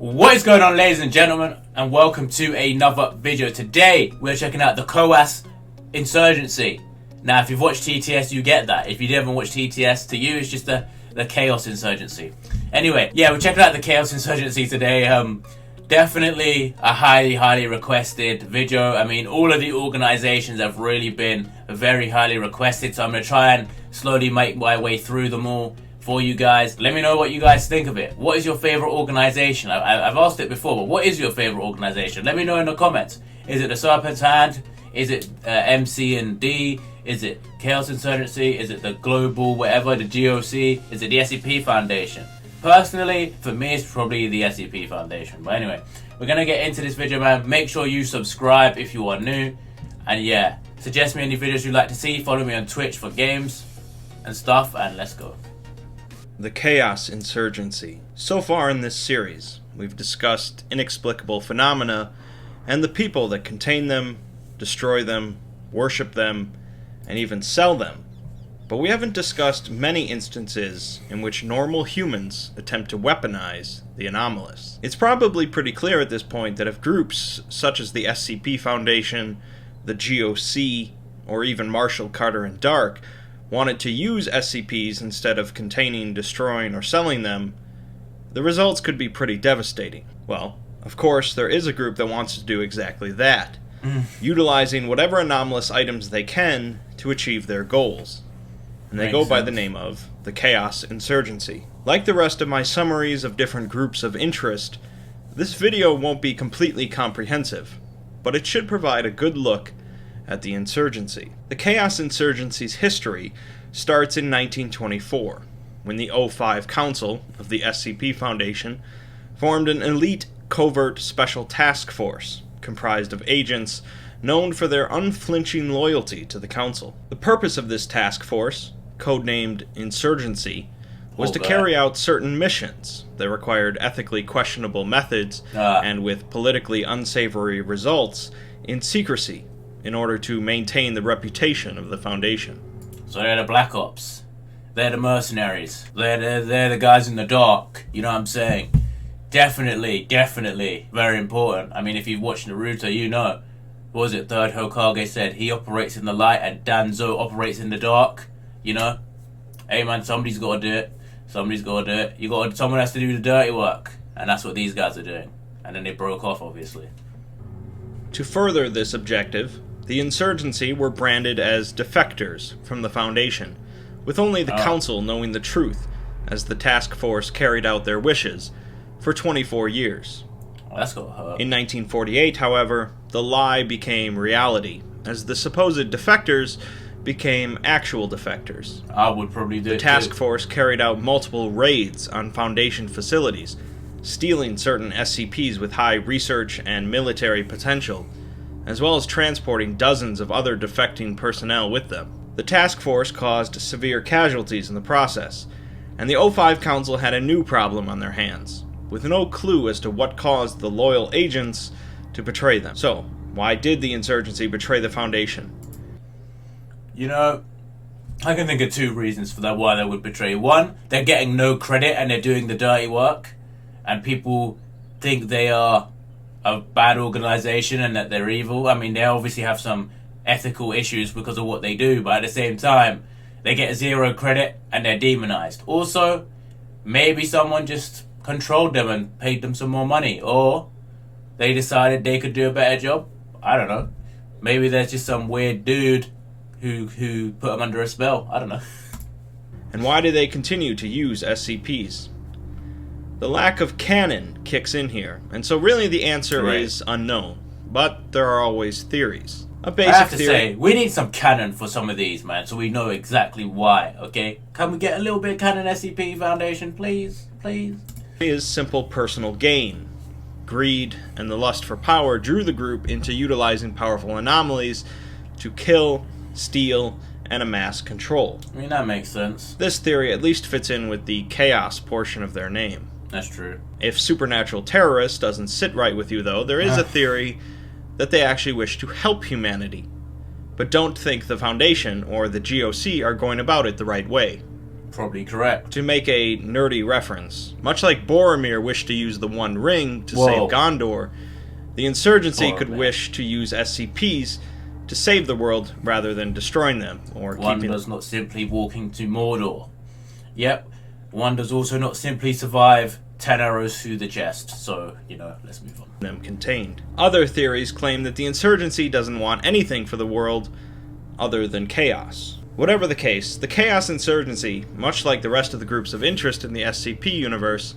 What is going on, ladies and gentlemen, and welcome to another video. Today we're checking out the Karoud Insurgency. Now, if you've watched TTS, you get that. If you haven't watched TTS, to you it's just the Chaos Insurgency. Anyway, yeah, we're checking out the Chaos Insurgency today. Definitely a highly requested video. I mean, all of the organizations have really been very highly requested, so I'm going to try and slowly make my way through them all for you guys. Let me know what you guys think of it. What is your favorite organization? I've asked it before, but what is your favorite organization? Let me know in the comments. Is it the Serpent's Hand? Is it MC and D? Is it Chaos Insurgency? Is it the Global whatever, the GOC? Is it the SCP Foundation? Personally, for me, it's probably the SCP Foundation. But anyway, we're gonna get into this video, man. Make sure you subscribe if you are new. And yeah, suggest me any videos you'd like to see. Follow me on Twitch for games and stuff, and let's go. The Chaos Insurgency. So far in this series, we've discussed inexplicable phenomena and the people that contain them, destroy them, worship them, and even sell them. But we haven't discussed many instances in which normal humans attempt to weaponize the anomalous. It's probably pretty clear at this point that if groups such as the SCP Foundation, the GOC, or even Marshall, Carter, and Dark wanted to use SCPs instead of containing, destroying, or selling them, the results could be pretty devastating. Well, of course, there is a group that wants to do exactly that, utilizing whatever anomalous items they can to achieve their goals. And they go by the name of the Chaos Insurgency. Like the rest of my summaries of different groups of interest, this video won't be completely comprehensive, but it should provide a good look at the insurgency. The Chaos Insurgency's history starts in 1924, when the O5 Council of the SCP Foundation formed an elite covert special task force comprised of agents known for their unflinching loyalty to the Council. The purpose of this task force, codenamed Insurgency, was to carry out certain missions that required ethically questionable methods and with politically unsavory results in secrecy, in order to maintain the reputation of the Foundation. So they're the Black Ops. They're the mercenaries. They're the guys in the dark. You know what I'm saying? Definitely very important. I mean, if you've watched Naruto, you know. What was it? Third Hokage said he operates in the light and Danzo operates in the dark. You know? Hey man, somebody's got to do it. Somebody's got to do it. Someone has to do the dirty work. And that's what these guys are doing. And then they broke off, obviously. To further this objective, the Insurgency were branded as defectors from the Foundation, with only the Council knowing the truth, as the task force carried out their wishes for 24 years. That's gonna hurt. In 1948, however, the lie became reality, as the supposed defectors became actual defectors. I would probably do it. The task force carried out multiple raids on Foundation facilities, stealing certain SCPs with high research and military potential, as well as transporting dozens of other defecting personnel with them. The task force caused severe casualties in the process, and the O5 Council had a new problem on their hands, with no clue as to what caused the loyal agents to betray them. So, why did the Insurgency betray the Foundation? You know, I can think of two reasons for that why they would betray. One, they're getting no credit and they're doing the dirty work, and people think they are a bad organization and that they're evil. I mean, they obviously have some ethical issues because of what they do, but at the same time, they get zero credit and they're demonized. Also, maybe someone just controlled them and paid them some more money, or they decided they could do a better job. I don't know. Maybe there's just some weird dude who put them under a spell. I don't know. And why do they continue to use SCPs? The lack of canon kicks in here, and so really the answer is unknown, but there are always theories. A basic I have to theory say, we need some canon for some of these, man, so we know exactly why, okay? Can we get a little bit of canon, SCP Foundation, please? Please? Is simple personal gain. Greed and the lust for power drew the group into utilizing powerful anomalies to kill, steal, and amass control. I mean, that makes sense. This theory at least fits in with the chaos portion of their name. That's true. If supernatural terrorist doesn't sit right with you, though, there is a theory that they actually wish to help humanity, but don't think the Foundation or the GOC are going about it the right way. Probably correct. To make a nerdy reference, much like Boromir wished to use the One Ring to Whoa. save Gondor, the Insurgency could Boromir. wish to use SCPs to save the world rather than destroying them or One keeping does not simply walk into Mordor. Yep, one does also not simply survive 10 arrows through the chest. So, let's move on. them contained. Other theories claim that the Insurgency doesn't want anything for the world other than chaos. Whatever the case, the Chaos Insurgency, much like the rest of the groups of interest in the SCP universe,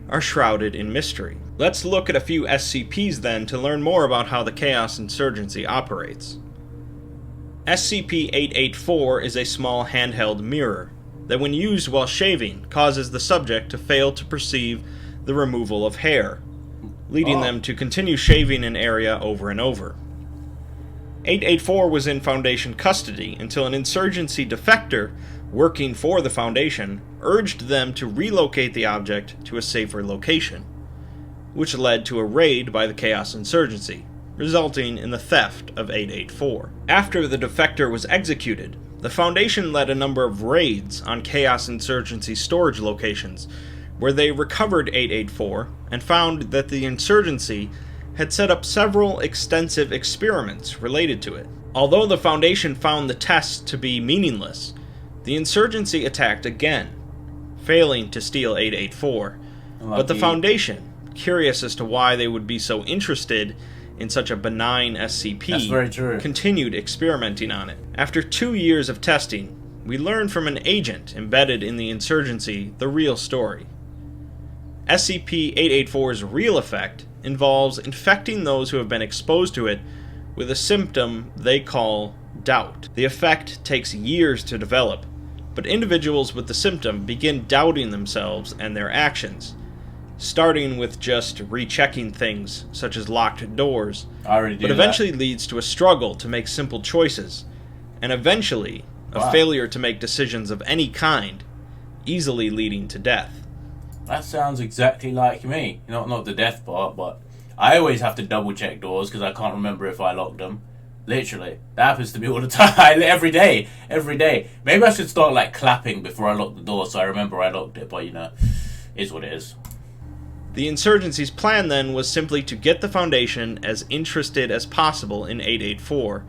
are shrouded in mystery. Let's look at a few SCPs then to learn more about how the Chaos Insurgency operates. SCP-884 is a small handheld mirror that, when used while shaving, causes the subject to fail to perceive the removal of hair, leading them to continue shaving an area over and over. 884 was in Foundation custody until an Insurgency defector working for the Foundation urged them to relocate the object to a safer location, which led to a raid by the Chaos Insurgency, resulting in the theft of 884. After the defector was executed, the Foundation led a number of raids on Chaos Insurgency storage locations, where they recovered 884 and found that the Insurgency had set up several extensive experiments related to it. Although the Foundation found the tests to be meaningless, the Insurgency attacked again, failing to steal 884. But the Foundation, curious as to why they would be so interested in such a benign SCP, That's very true. continued experimenting on it. After 2 years of testing, we learned from an agent embedded in the Insurgency the real story. SCP-884's real effect involves infecting those who have been exposed to it with a symptom they call doubt. The effect takes years to develop, but individuals with the symptom begin doubting themselves and their actions, starting with just rechecking things, such as locked doors, but eventually leads to a struggle to make simple choices, and eventually a failure to make decisions of any kind, easily leading to death. That sounds exactly like me. Not the death part, but I always have to double check doors because I can't remember if I locked them. Literally. That happens to me all the time. Every day. Maybe I should start clapping before I lock the door so I remember I locked it, but is what it is. The Insurgency's plan then was simply to get the Foundation as interested as possible in 884,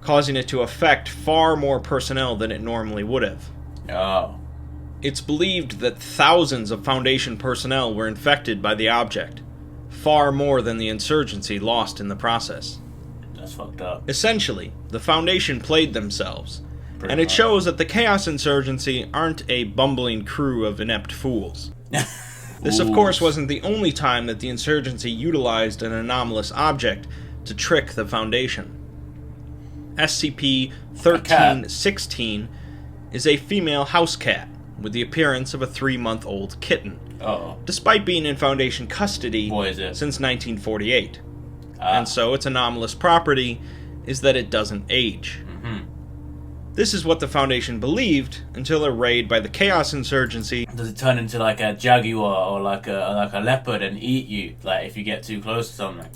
causing it to affect far more personnel than it normally would have. Oh. It's believed that thousands of Foundation personnel were infected by the object, far more than the Insurgency lost in the process. That's fucked up. Essentially, the Foundation played themselves, Pretty and it much. shows that the Chaos Insurgency aren't a bumbling crew of inept fools. This, of course, wasn't the only time that the Insurgency utilized an anomalous object to trick the Foundation. SCP-1316 is a female house cat with the appearance of a 3-month-old kitten, despite being in Foundation custody since 1948. And so its anomalous property is that it doesn't age. This is what the Foundation believed until a raid by the Chaos Insurgency. Does it turn into like a jaguar or like a leopard and eat you, if you get too close to something?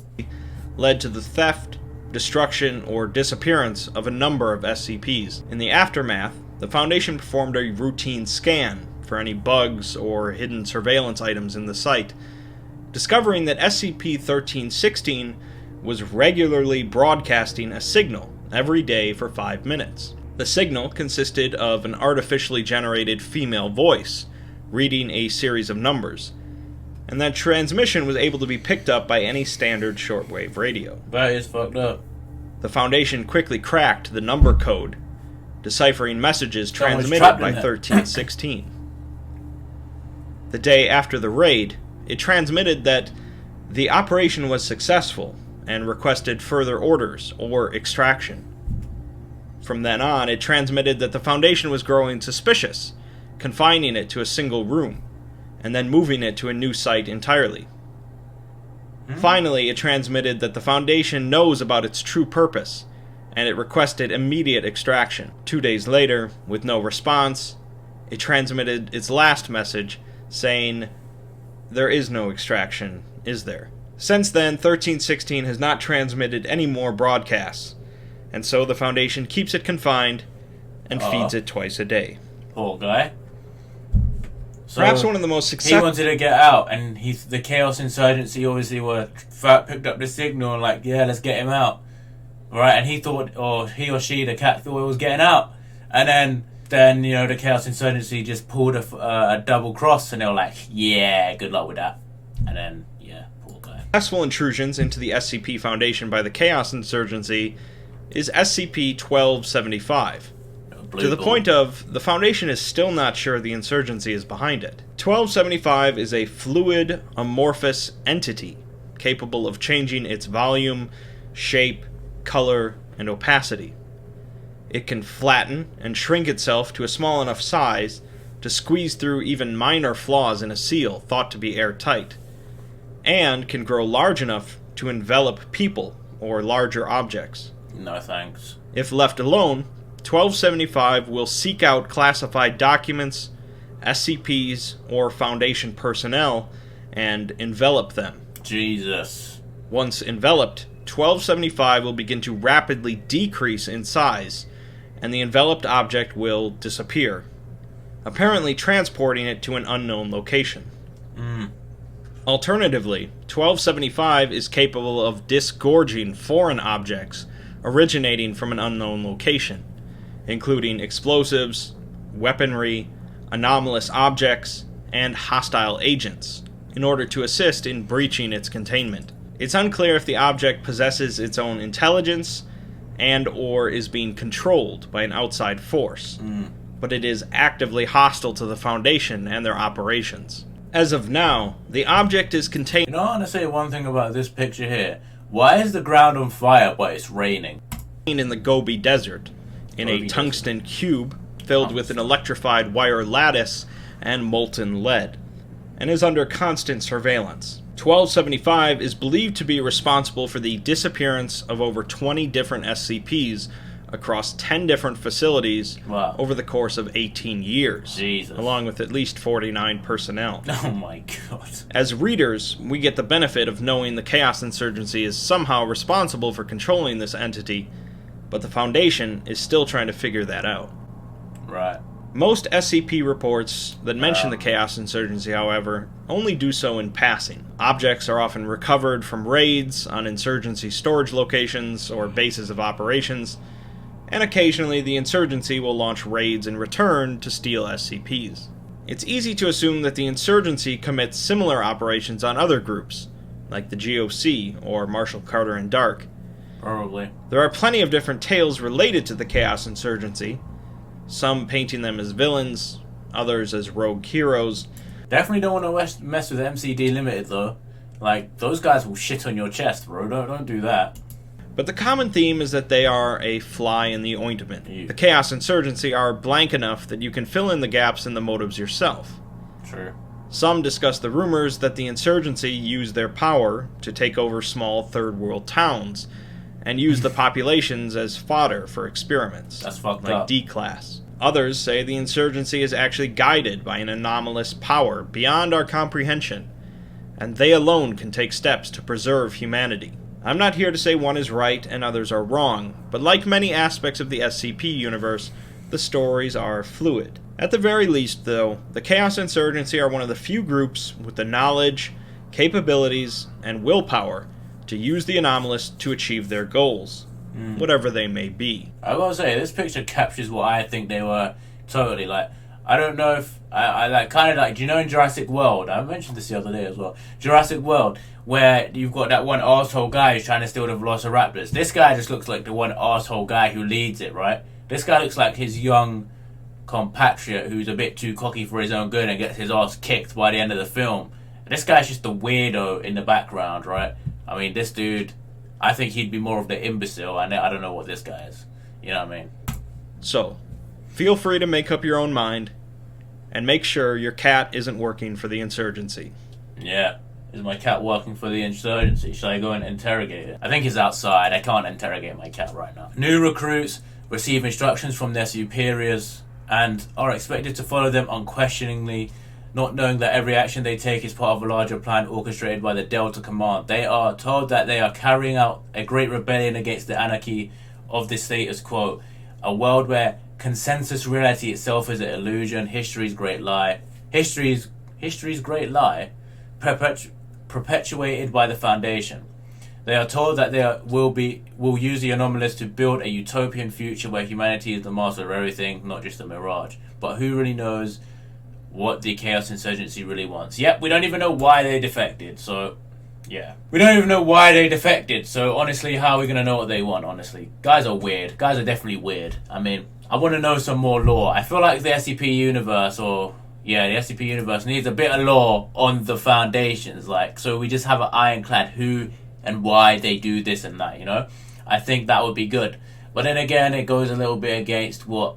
Led to the theft, destruction, or disappearance of a number of SCPs. In the aftermath, the Foundation performed a routine scan for any bugs or hidden surveillance items in the site, discovering that SCP-1316 was regularly broadcasting a signal every day for 5 minutes. The signal consisted of an artificially generated female voice reading a series of numbers, and that transmission was able to be picked up by any standard shortwave radio. That is fucked up. The Foundation quickly cracked the number code, deciphering messages transmitted by 1316. The day after the raid, it transmitted that the operation was successful and requested further orders or extraction. From then on, it transmitted that the Foundation was growing suspicious, confining it to a single room, and then moving it to a new site entirely. Finally, it transmitted that the Foundation knows about its true purpose, and it requested immediate extraction. 2 days later, with no response, it transmitted its last message, saying, "There is no extraction, is there?" Since then, 1316 has not transmitted any more broadcasts, and so the Foundation keeps it confined and feeds it twice a day. Poor guy. So perhaps one of the most he successful... wanted to get out, and the Chaos Insurgency obviously picked up the signal and like, yeah, let's get him out. Right, and he thought, or he or she, the cat, thought it was getting out. And then you know, the Chaos Insurgency just pulled a double cross, and they were like, yeah, good luck with that. And then, yeah, poor guy. Successful intrusions into the SCP Foundation by the Chaos Insurgency is SCP-1275. To the point of, the Foundation is still not sure the Insurgency is behind it. 1275 is a fluid, amorphous entity, capable of changing its volume, shape, color, and opacity. It can flatten and shrink itself to a small enough size to squeeze through even minor flaws in a seal thought to be airtight, and can grow large enough to envelop people or larger objects. No thanks. If left alone, 1275 will seek out classified documents, SCPs, or Foundation personnel, and envelop them. Jesus. Once enveloped, 1275 will begin to rapidly decrease in size, and the enveloped object will disappear, apparently transporting it to an unknown location. Alternatively, 1275 is capable of disgorging foreign objects originating from an unknown location, including explosives, weaponry, anomalous objects, and hostile agents, in order to assist in breaching its containment. It's unclear if the object possesses its own intelligence and or is being controlled by an outside force, but it is actively hostile to the Foundation and their operations. As of now, the object is contained... You know, I want to say one thing about this picture here. Why is the ground on fire but it's raining? ...in the Gobi Desert, in a tungsten cube filled with an electrified wire lattice and molten lead, and is under constant surveillance. 1275 is believed to be responsible for the disappearance of over 20 different SCPs across 10 different facilities over the course of 18 years, Jesus. Along with at least 49 personnel. Oh my god. As readers, we get the benefit of knowing the Chaos Insurgency is somehow responsible for controlling this entity, but the Foundation is still trying to figure that out. Right. Most SCP reports that mention the Chaos Insurgency, however, only do so in passing. Objects are often recovered from raids on Insurgency storage locations or bases of operations, and occasionally the Insurgency will launch raids in return to steal SCPs. It's easy to assume that the Insurgency commits similar operations on other groups, like the GOC or Marshall Carter and Dark. Probably. There are plenty of different tales related to the Chaos Insurgency, some painting them as villains, others as rogue heroes. Definitely don't want to mess with MCD Limited, though. Like, those guys will shit on your chest, bro. Don't do that. But the common theme is that they are a fly in the ointment. Ew. The Chaos Insurgency are blank enough that you can fill in the gaps in the motives yourself. True. Some discuss the rumors that the Insurgency use their power to take over small third-world towns, and use the populations as fodder for experiments. That's fucked like up. D-Class. Others say the Insurgency is actually guided by an anomalous power beyond our comprehension, and they alone can take steps to preserve humanity. I'm not here to say one is right and others are wrong, but like many aspects of the SCP universe, the stories are fluid. At the very least, though, the Chaos Insurgency are one of the few groups with the knowledge, capabilities, and willpower to use the anomalous to achieve their goals, whatever they may be. I gotta say, this picture captures what I think they were totally like. I don't know if I like kind of like, do you know in Jurassic World? I mentioned this the other day as well. Jurassic World, where you've got that one arsehole guy who's trying to steal the Velociraptors. This guy just looks like the one arsehole guy who leads it, right? This guy looks like his young compatriot who's a bit too cocky for his own good and gets his ass kicked by the end of the film. This guy's just the weirdo in the background, right? I mean, this dude, I think he'd be more of the imbecile, and I don't know what this guy is. You know what I mean? So, feel free to make up your own mind, and make sure your cat isn't working for the Insurgency. Yeah. Is my cat working for the Insurgency? Should I go and interrogate it? I think he's outside. I can't interrogate my cat right now. New recruits receive instructions from their superiors and are expected to follow them unquestioningly, not knowing that every action they take is part of a larger plan orchestrated by the Delta Command. They are told that they are carrying out a great rebellion against the anarchy of the status quo, a world where consensus reality itself is an illusion, history's great lie, history's great lie, perpetuated by the Foundation. They are told that they will use the anomalous to build a utopian future where humanity is the master of everything, not just a mirage. But who really knows what the Chaos Insurgency really wants? Yep, we don't even know why they defected, so yeah. We don't even know why they defected, so honestly, how are we going to know what they want, honestly? Guys are weird. Guys are definitely weird. I mean, I want to know some more lore. I feel like the SCP universe, the SCP universe needs a bit of lore on the Foundations, like, so we just have an ironclad who and why they do this and that, you know? I think that would be good. But then again, it goes a little bit against what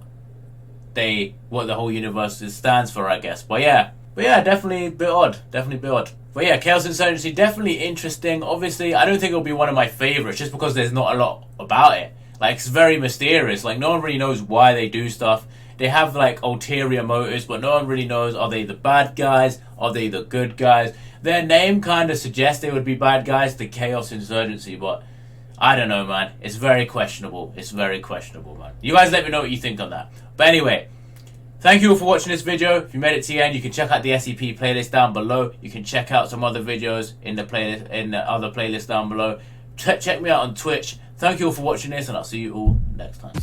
the whole universe stands for, I guess. But yeah, definitely a bit odd. But yeah, Chaos Insurgency, definitely interesting. Obviously, I don't think it'll be one of my favorites just because there's not a lot about it. Like, it's very mysterious. Like, no one really knows why they do stuff. They have, like, ulterior motives, but no one really knows, are they the bad guys? Are they the good guys? Their name kind of suggests they would be bad guys, the Chaos Insurgency, but I don't know, man. It's very questionable. Man. You guys let me know what you think on that. But anyway, thank you all for watching this video. If you made it to the end, you can check out the SCP playlist down below. You can check out some other videos in the other playlist down below. Check me out on Twitch. Thank you all for watching this, and I'll see you all next time.